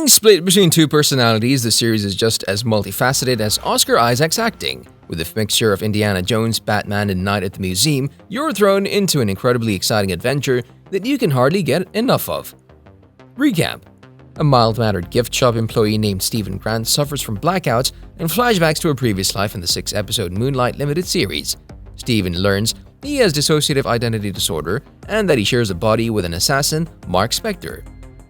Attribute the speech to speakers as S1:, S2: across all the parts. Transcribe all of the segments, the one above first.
S1: Split between two personalities, the series is just as multifaceted as Oscar Isaac's acting. With a mixture of Indiana Jones, Batman, and Night at the Museum, you're thrown into an incredibly exciting adventure that you can hardly get enough of. Recap: a mild-mannered gift shop employee named Stephen Grant suffers from blackouts and flashbacks to a previous life in the 6-episode Moonlight limited series. Stephen learns he has dissociative identity disorder and that he shares a body with an assassin, Marc Spector.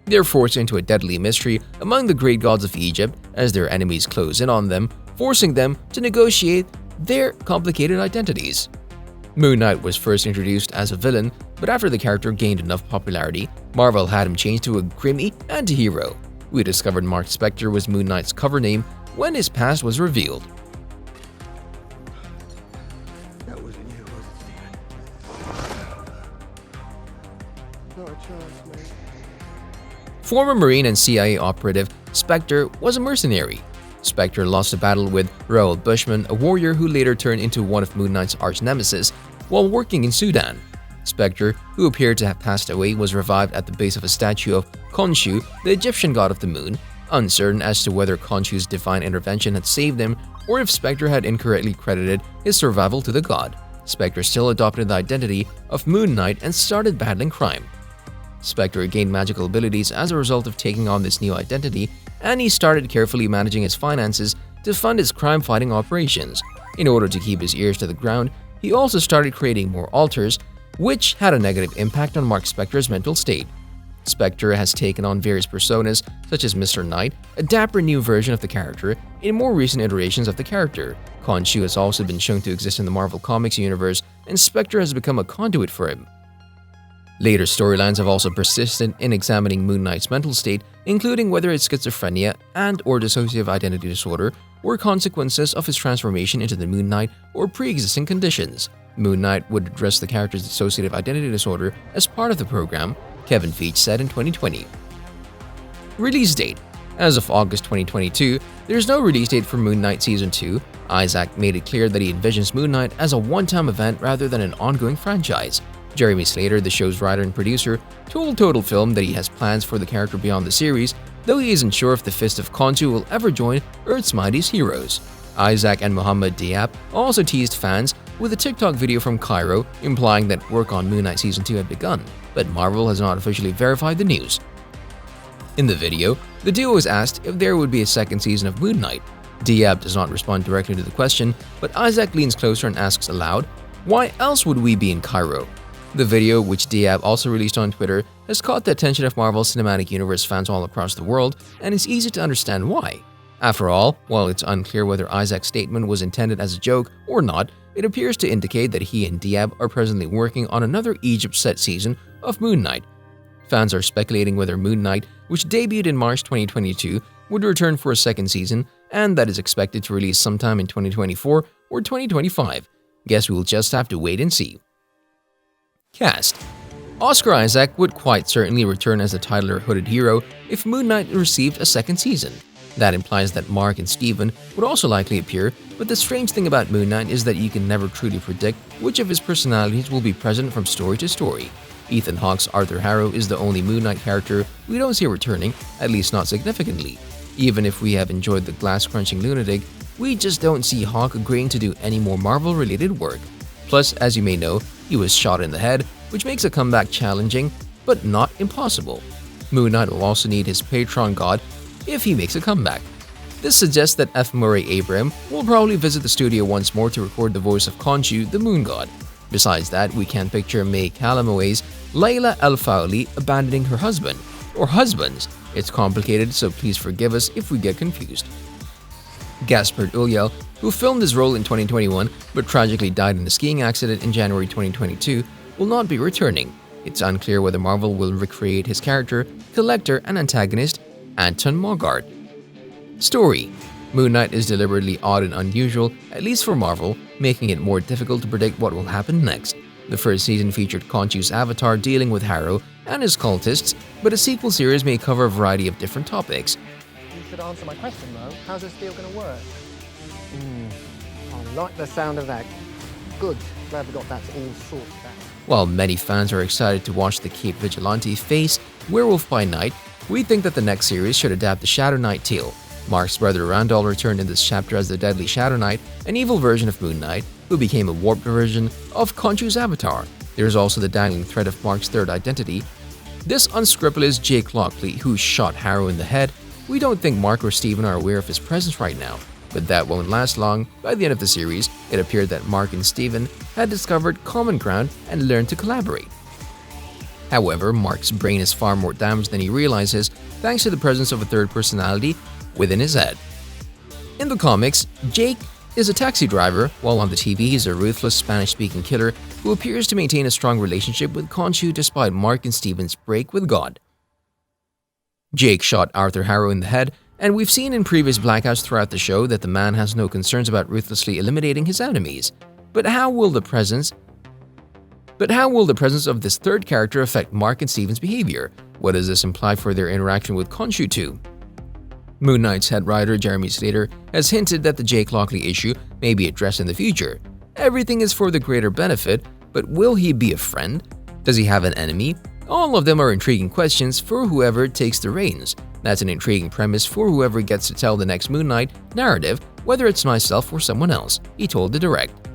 S1: They're forced into a deadly mystery among the great gods of Egypt as their enemies close in on them, forcing them to negotiate their complicated identities. Moon Knight was first introduced as a villain, but after the character gained enough popularity, Marvel had him changed to a grimy anti-hero. We discovered Marc Spector was Moon Knight's cover name when his past was revealed.
S2: That wasn't you, was it, Steven? Not a chance, mate.
S1: Former Marine and CIA operative, Spector was a mercenary. Spector lost a battle with Raoul Bushman, a warrior who later turned into one of Moon Knight's arch-nemesis, while working in Sudan. Spector, who appeared to have passed away, was revived at the base of a statue of Khonshu, the Egyptian god of the moon, uncertain as to whether Khonshu's divine intervention had saved him or if Spector had incorrectly credited his survival to the god. Spector still adopted the identity of Moon Knight and started battling crime. Spector gained magical abilities as a result of taking on this new identity, and he started carefully managing his finances to fund his crime-fighting operations. In order to keep his ears to the ground, he also started creating more alters, which had a negative impact on Marc Spector's mental state. Spector has taken on various personas, such as Mr. Knight, a dapper new version of the character, in more recent iterations of the character. Khonshu has also been shown to exist in the Marvel Comics universe, and Spector has become a conduit for him. Later storylines have also persisted in examining Moon Knight's mental state, including whether it's schizophrenia and/or dissociative identity disorder were consequences of his transformation into the Moon Knight or pre-existing conditions. Moon Knight would address the character's dissociative identity disorder as part of the program, Kevin Feige said in 2020. Release date: as of August 2022, there's no release date for Moon Knight Season 2. Isaac made it clear that he envisions Moon Knight as a one-time event rather than an ongoing franchise. Jeremy Slater, the show's writer and producer, told Total Film that he has plans for the character beyond the series, though he isn't sure if the Fist of Khonshu will ever join Earth's mightiest heroes. Isaac and Mohamed Diab also teased fans with a TikTok video from Cairo implying that work on Moon Knight Season 2 had begun, but Marvel has not officially verified the news. In the video, the duo was asked if there would be a second season of Moon Knight. Diab does not respond directly to the question, but Isaac leans closer and asks aloud, "Why else would we be in Cairo?" The video, which Diab also released on Twitter, has caught the attention of Marvel's Cinematic Universe fans all across the world, and it's easy to understand why. After all, while it's unclear whether Isaac's statement was intended as a joke or not, it appears to indicate that he and Diab are presently working on another Egypt-set season of Moon Knight. Fans are speculating whether Moon Knight, which debuted in March 2022, would return for a second season, and that is expected to release sometime in 2024 or 2025. Guess we'll just have to wait and see. Cast: Oscar Isaac would quite certainly return as the titular hooded hero if Moon Knight received a second season. That implies that Mark and Steven would also likely appear, but the strange thing about Moon Knight is that you can never truly predict which of his personalities will be present from story to story. Ethan Hawke's Arthur Harrow is the only Moon Knight character we don't see returning, at least not significantly. Even if we have enjoyed the glass-crunching lunatic, we just don't see Hawke agreeing to do any more Marvel-related work. Plus, as you may know, he was shot in the head, which makes a comeback challenging, but not impossible. Moon Knight will also need his patron god if he makes a comeback. This suggests that F. Murray Abraham will probably visit the studio once more to record the voice of Khonshu, the moon god. Besides that, we can picture May Calloway's Layla Al-Fawli abandoning her husband, or husbands. It's complicated, so please forgive us if we get confused. Gaspard Ulliel, who filmed his role in 2021 but tragically died in a skiing accident in January 2022, will not be returning. It's unclear whether Marvel will recreate his character, collector, and antagonist, Anton Mogart. Story: Moon Knight is deliberately odd and unusual, at least for Marvel, making it more difficult to predict what will happen next. The first season featured Khonshu's avatar dealing with Harrow and his cultists, but a sequel series may cover a variety of different topics.
S2: You should answer my question, though. How's this deal going to work? I like the sound of that. Good. Glad we got that all sorted out.
S1: While many fans are excited to watch the Cape Vigilante face Werewolf by Night, We think that the next series should adapt the Shadow Knight tale. Marc's brother Randall returned in this chapter as the Deadly Shadow Knight, an evil version of Moon Knight, who became a warped version of Khonshu's avatar. There is also the dangling thread of Marc's third identity, this unscrupulous Jake Lockley, who shot Harrow in the head. We don't think Marc or Steven are aware of his presence right now, but that won't last long. By the end of the series, it appeared that Marc and Steven had discovered common ground and learned to collaborate. However, Marc's brain is far more damaged than he realizes thanks to the presence of a third personality within his head. In the comics, Jake is a taxi driver, while on the TV he's a ruthless Spanish-speaking killer who appears to maintain a strong relationship with Khonshu despite Marc and Steven's break with God. Jake shot Arthur Harrow in the head, and we've seen in previous blackouts throughout the show that the man has no concerns about ruthlessly eliminating his enemies. But how will the presence of this third character affect Marc and Steven's behavior? What does this imply for their interaction with Khonshu too? Moon Knight's head writer Jeremy Slater has hinted that the Jake Lockley issue may be addressed in the future. Everything is for the greater benefit, but will he be a friend? Does he have an enemy? All of them are intriguing questions for whoever takes the reins. That's an intriguing premise for whoever gets to tell the next Moon Knight narrative, whether it's myself or someone else, he told the Direct.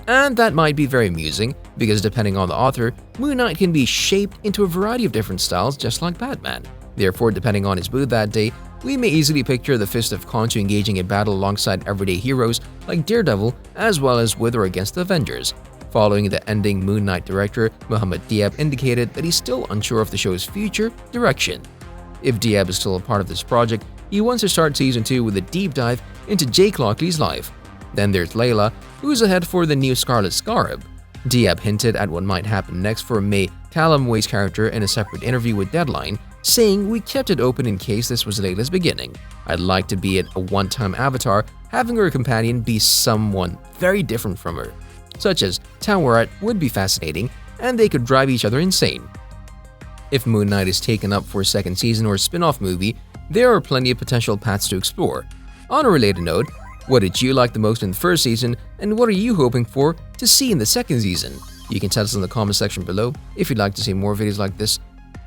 S1: And that might be very amusing, because depending on the author, Moon Knight can be shaped into a variety of different styles just like Batman. Therefore, depending on his mood that day, we may easily picture the Fist of Khonshu engaging in battle alongside everyday heroes like Daredevil, as well as with or against the Avengers. Following the ending, Moon Knight director Mohamed Diab indicated that he's still unsure of the show's future direction. If Diab is still a part of this project, he wants to start Season 2 with a deep dive into Jake Lockley's life. Then there's Layla, who's ahead for the new Scarlet Scarab. Diab hinted at what might happen next for May Callumway's character in a separate interview with Deadline, saying, "We kept it open in case this was Layla's beginning. I'd like to be a one-time avatar, having her companion be someone very different from her, such as Tawarat would be fascinating, and they could drive each other insane." If Moon Knight is taken up for a second season or a spin-off movie, there are plenty of potential paths to explore. On a related note, what did you like the most in the first season, and what are you hoping for to see in the second season? You can tell us in the comment section below. If you'd like to see more videos like this,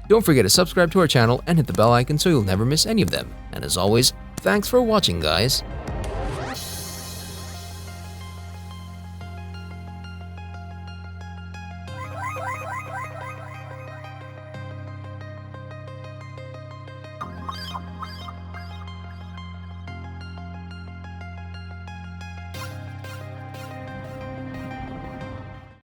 S1: don't forget to subscribe to our channel and hit the bell icon so you'll never miss any of them. And as always, thanks for watching, guys.